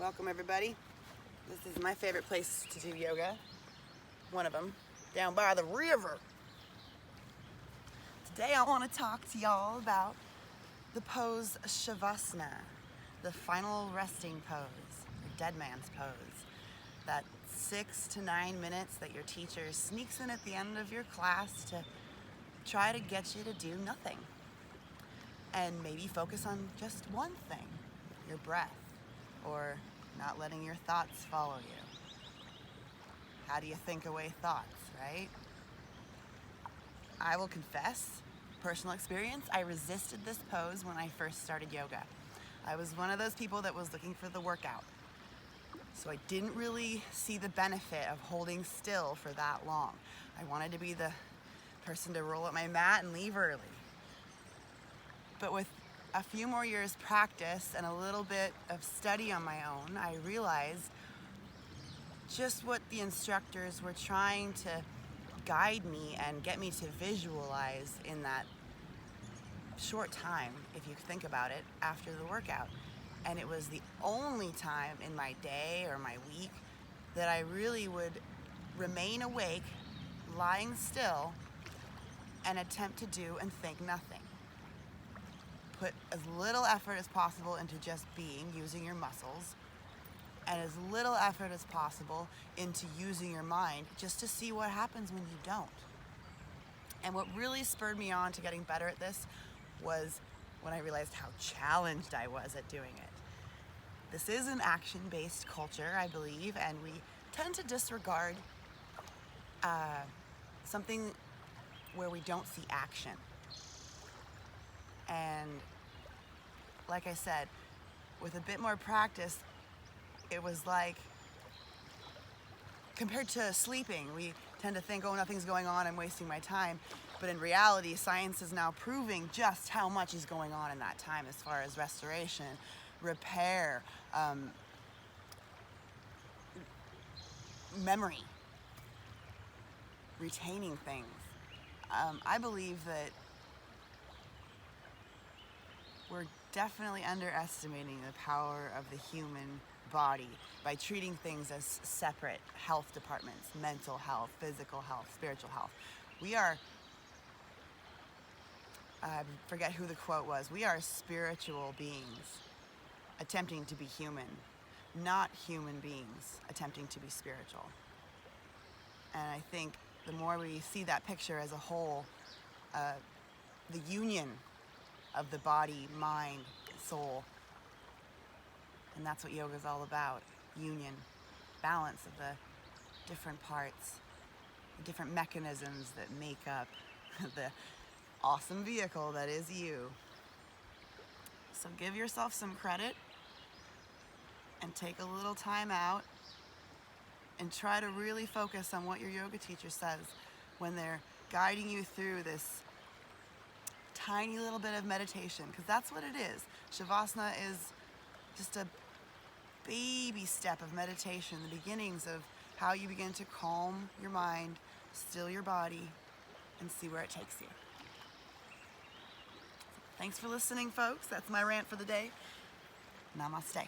Welcome everybody. This is my favorite place to do yoga. One of them, down by the river. Today I want to talk to y'all about the pose Savasana, the final resting pose, or dead man's pose. That 6 to 9 minutes that your teacher sneaks in at the end of your class to try to get you to do nothing. And maybe focus on just one thing, your breath, or not letting your thoughts follow you. How do you think away thoughts, right? I will confess, personal experience, I resisted this pose when I first started yoga. I was one of those people that was looking for the workout. So I didn't really see the benefit of holding still for that long. I wanted to be the person to roll up my mat and leave early. But with a few more years practice and a little bit of study on my own, I realized just what the instructors were trying to guide me and get me to visualize in that short time, if you think about it, after the workout. And it was the only time in my day or my week that I really would remain awake, lying still, and attempt to do and think nothing. Put as little effort as possible into just being, using your muscles, and as little effort as possible into using your mind just to see what happens when you don't. And what really spurred me on to getting better at this was when I realized how challenged I was at doing it. This is an action-based culture, I believe, and we tend to disregard something where we don't see action. And like I said, with a bit more practice, it was like, compared to sleeping, we tend to think, oh, nothing's going on, I'm wasting my time. But in reality, science is now proving just how much is going on in that time as far as restoration, repair, memory, retaining things. I believe that we're definitely underestimating the power of the human body by treating things as separate health departments: mental health, physical health, spiritual health. We are, I forget who the quote was, we are spiritual beings attempting to be human, not human beings attempting to be spiritual. And I think the more we see that picture as a whole, the union of the body, mind, soul. And that's what yoga is all about. Union, balance of the different parts, the different mechanisms that make up the awesome vehicle that is you. So give yourself some credit and take a little time out and try to really focus on what your yoga teacher says when they're guiding you through this tiny little bit of meditation, because that's what it is. Savasana is just a baby step of meditation, the beginnings of how you begin to calm your mind, still your body, and see where it takes you. Thanks for listening, folks. That's my rant for the day. Namaste.